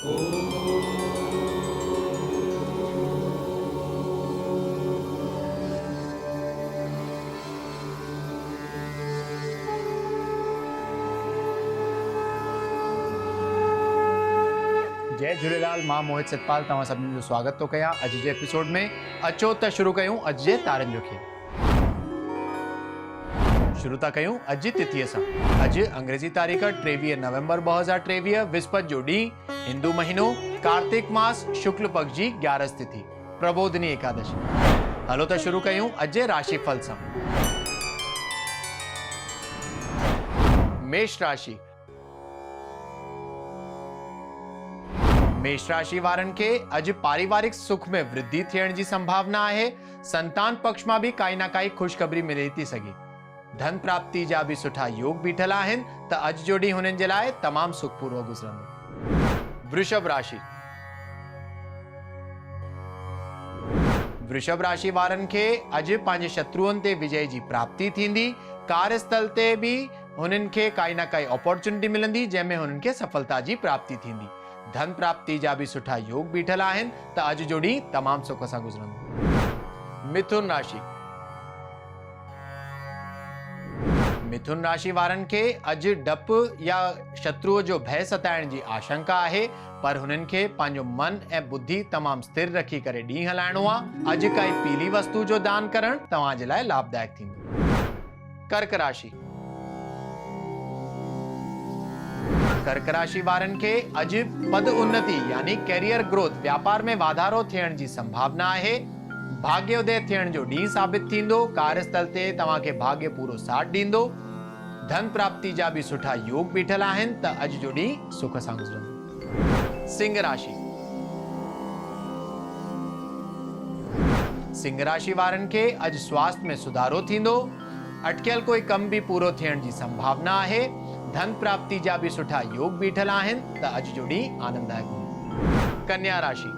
जय झूलेलाल। मां मोहित सतपाल तव्हां सभिनी जो स्वागत तो कयां अॼु जे एपिसोड में। अचो त शुरू कयूं अॼु जे तारनि जो खेल। शुरू था कयूं अॼु जी तिथीअ सां। अॼु अंग्रेजी तारीख़ 23 नवंबर 2023 विस्पति जो ॾींहुं, हिंदू महीनो कार्तिक मास शुक्ल पक्ष जी 11 तिथि प्रबोधिनी एकादशी। हलो त शुरू कयूं अॼु जे राशिफल सां। मेष राशि। मेष राशि वारनि खे अॼु पारिवारिक सुख में वृद्धि थियण जी संभावना आहे। संतान पक्ष मां भी काई ना काई खुशखबरी मिले थी सघे। धन प्राप्ति जा भी सुठा योग बीठल आहिनि त अॼु जो ॾींहुं हुननि जे लाइ तमामु सुखपूर्वक गुज़रंदो। वृषभ राशि। वृषभ राशि वारनि खे अॼु पंहिंजे शत्रुअनि ते विजय जी प्राप्ति थींदी। कार्यस्थल ते भी हुननि खे काई ना काई अपॉर्चुनिटी मिलंदी जंहिंमें हुननि खे सफलता जी प्राप्ति थींदी। धन प्राप्ति जा भी सुठा योग बीठल आहिनि त अॼु जो ॾींहुं तमामु सुख सां गुज़रंदो। मिथुन राशि। मिथुन राशि वारनि खे अॼु डपु या शत्रुअ जो भय सताइण जी आशंका आहे, पर हुननि खे पंहिंजो मन ऐं बुद्धि तमामु स्थिर रखी करे ॾींहुं हलाइणो आहे। अॼु काई पीली वस्तु जो दान करणु तव्हां जे लाइ लाभदायक थींदो। कर्क राशि। कर्क राशि वारनि खे अॼु पद उन्नति यानी कैरियर ग्रोथ, व्यापार में वाधारो थियण जी संभावना आहे। भाग्योदय थियण जो ॾींहुं साबित थींदो। कार्यस्थल ते तव्हां खे भाग्य पूरो साथ ॾींदो। धन प्राप्ति जा भी सुठा योग बीठल आहिनि त अॼु जो ॾींहुं सुख सां गुज़रंदो। सिंह राशि। सिंह राशि वारनि खे अॼु स्वास्थ्य में सुधारो थींदो। अटकियल कोई कम भी पूरो थियण जी संभावना आहे। धन प्राप्ति जा भी सुठा योग बीठल आहिनि त अॼु जो ॾींहुं आनंददायक हूंदो। कन्या राशि।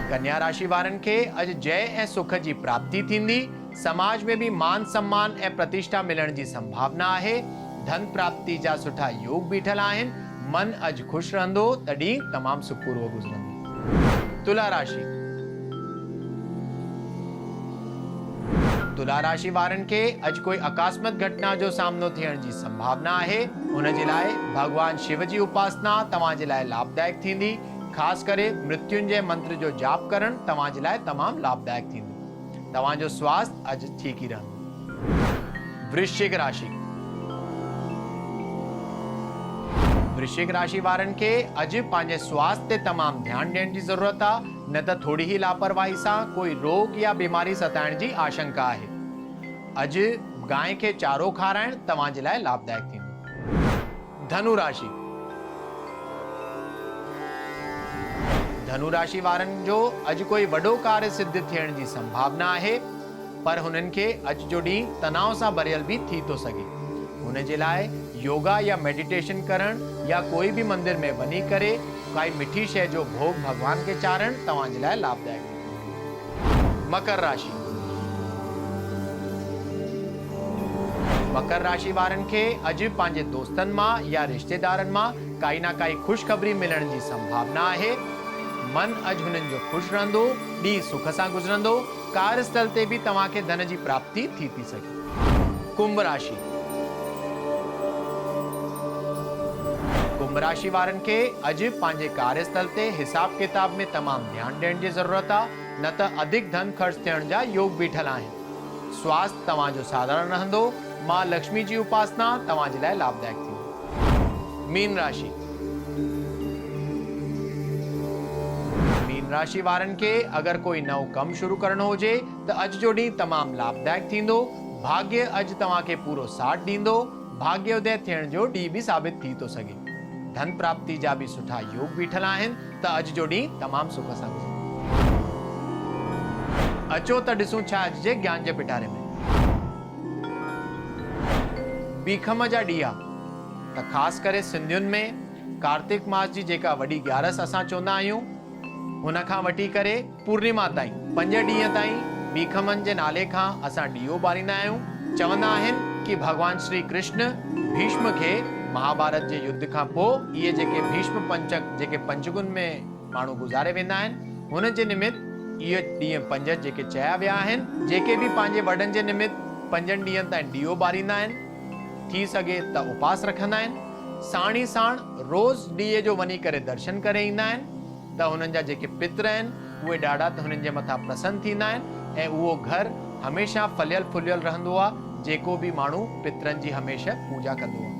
कन्या राशि वारनि खे अॼु जय ऐं सुख जी प्राप्ति थींदी। समाज में भी मान सम्मान ऐं प्रतिष्ठा मिलण जी संभावना आहे। धन प्राप्ति जा सुठा योग बीठल आहिनि। मन अॼु खुश रहंदो त ॾींहुं तमामु सुखपूर्वक गुज़रंदो। तुला राशि। तुला राशि वारनि खे अॼु कोई अकस्मात घटना जो सामनो थियण जी संभावना आहे। हुन जे लाइ भगवान शिव जी उपासना तव्हां जे लाइ लाभदायक थींदी। खास करे मृत्युंजय मंत्र जो जाप करण तव्हां जे लाइ तमामु लाभदायक थींदो। तव्हां जो स्वास्थ्य अॼु ठीक ही रहंदो। वृश्चिक राशि। वृश्चिक राशि वारनि खे अॼु पंहिंजे स्वास्थ्य ते तमामु ध्यानु ॾियण जी ज़रूरत आहे, न त थोड़ी ही लापरवाही सां कोई रोग या बीमारी सताइण जी आशंका आहे। अॼु गांइ खे चारो खाराइण तव्हां जे लाइ लाभदायक थींदो। धनु राशि। धनु राशि वारनि जो अॼु कोई वॾो कार्य सिद्ध थियण जी संभावना आहे, पर हुननि खे अॼु जो ॾींहुं तनाव सां भरियल भी थी थो सघे। हुन जे लाइ योगा या मेडिटेशन करण या कोई भी मंदिर में वञी करे काई मिठी शइ जो भोग भगवान के चारण तव्हां जे लाइ लाभदायक थींदो। मकर राशि। मकर राशि वारनि खे अॼु पंहिंजे दोस्तनि मां या रिश्तेदारनि मां काई ना काई खुशखबरी मिलण जी संभावना आहे। मन अॼु हुननि जो खुश रहंदो। ॾींहुं सुख सां गुज़रंदो। कार्यस्थल ते भी तव्हां खे धन जी प्राप्ति थी सघे। कुंभ राशि। कुंभ राशि वारनि खे अॼु पंहिंजे कार्यस्थल ते हिसाब किताब में तमामु ध्यानु ॾियण जी ज़रूरत आहे, न त अधिक धन ख़र्च थियण जा योग बीठल आहिनि। स्वास्थ्य तव्हां जो साधारण रहंदो। मां लक्ष्मी जी उपासना तव्हां जे लाइ लाभदायक थींदी। मीन राशि। मीन राशि वारनि खे अगर कोई नओं कम शुरू करणो हुजे त अॼु जो ॾींहुं तमामु लाभदायक थींदो। भाग्य अॼु तव्हां खे पूरो साथ ॾींदो। भाग्योदय थियण जो ॾींहुं भी साबित थी थो सघे। धन प्राप्ति जा भी सुठा योग बीठल आहिनि त अॼु जो ॾींहुं तमामु सुख सां गुज़रंदो। अचो त ॾिसूं छा अॼु जे ज्ञान जे पिटारे में। बीखम जा ॾीआ त ख़ासि करे सिंधियुनि में कार्तिक मास जी जेका वॾी 11 असां चवंदा आहियूं, हुन खां वठी करे पूर्णिमा ताईं 5 ॾींहं ताईं बीखमनि जे नाले खां असां ॾीओ ॿारींदा आहियूं। चवंदा आहिनि कि भगवान श्री कृष्ण भीष्म खे महाभारत जे युद्ध खां पोइ इहे जेके भीष्म पंचक जेके पंचगुन में माण्हू गुज़ारे वेंदा आहिनि हुन जे निमित्त इहे ॾींहं 5 जेके चया विया आहिनि जेके बि पंहिंजे वॾनि जे निमित्त 5 ॾींहंनि ताईं ॾीओ ॿारींदा आहिनि थी सघे त उपास रखंदा आहिनि साण ई साण रोज़ ॾीए जो वञी करे दर्शन करे ईंदा आहिनि त हुननि जा जेके पित्र आहिनि उहे ॾाढा त हुननि जे मथां प्रसन्न थींदा आहिनि ऐं उहो घर हमेशह फलियल फुलियल रहंदो आहे जेको बि माण्हू पित्रनि जी हमेशह पूजा कंदो आहे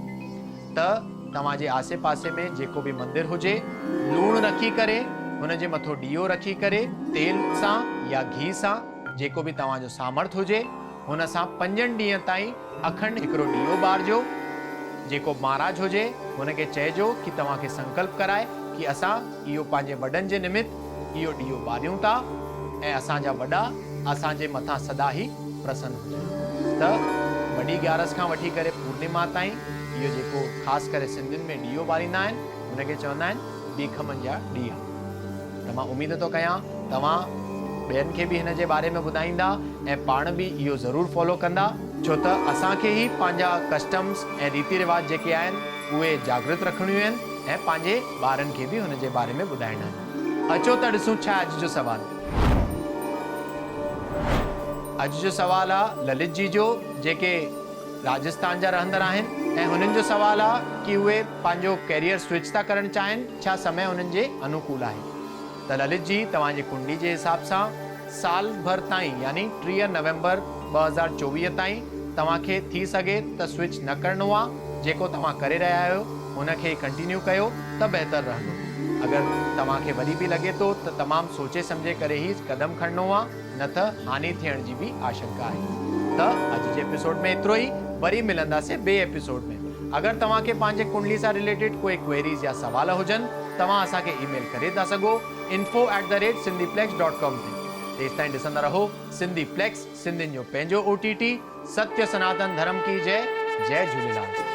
त तव्हांजे आसे पासे में जेको बि मंदिर हुजे लूणु रखी करे हुन जे मथो ॾीओ रखी करे तेल सां या घी सां जेको बि तव्हांजो सामर्थ हुजे हुन सां 5 ॾींहं ताईं अखंड हिकिड़ो ॾीओ ॿारजो जेको महाराज हुजे हुनखे चइजो कि तव्हांखे संकल्प कराए कि असां इहो पंहिंजे वॾनि जे निमित्त इहो ॾीओ ॿारियूं था ऐं असांजा वॾा असांजे मथां सदा ई प्रसन्न हुजनि त वॾी 11 खां वठी करे पूर्णिमा ताईं इहो जेको ख़ासि करे सिंधियुनि में ॾीओ ॿारींदा आहिनि हुनखे चवंदा आहिनि बीखमनि जा ॾीआ त मां उमेद थो कयां तव्हां ॿियनि खे बि हिन जे बारे में ॿुधाईंदा ऐं पाण बि इहो ज़रूरु फॉलो कंदा छो त असांखे ई पंहिंजा कस्टम्स ऐं रीति रिवाज जेके आहिनि उहे जागृत रखणियूं आहिनि ऐं पंहिंजे ॿारनि खे बि हुन जे बारे में ॿुधाइणा आहिनि अचो त ॾिसूं छा अॼु जो सवाल अॼु जो सवाल आहे ललित जी जो जेके राजस्थान जा रहंदड़ आहिनि ऐं हुननि जो सवाल आहे कि उहे पंहिंजो कैरियर स्विच था करणु चाहिनि छा समय हुननि जे अनुकूल आहे त ललित जी तव्हांजी कुंडली जे हिसाब सां साल भर ताईं यानी 30 नवंबर 2024 ताईं तव्हांखे थी सघे त स्विच न करिणो आहे जेको तव्हां करे रहिया आहियो हुनखे कंटिन्यू कयो त बहितर रहंदो अगरि तव्हांखे वरी बि लॻे थो त तमामु सोचे सम्झे करे ई कदम खणणो आहे न त हानि थियण जी बि आशंका आहे त अॼु जे एपिसोड में एतिरो ई वरी मिलंदासीं ॿिए एपिसोड में अगरि तव्हांखे पंहिंजे कुंडली सां रिलेटेड कोई क्वेरीज़ या सवाल हुजनि तव्हां असांखे ईमेल करे था सघो info@sindhiplex.com ते तेसिताईं ॾिसंदा रहो सिंधी प्लेक्स सिंधियुनि जो पंहिंजो OTT सत्य सनातन धर्म की जय जय झूलेलाल।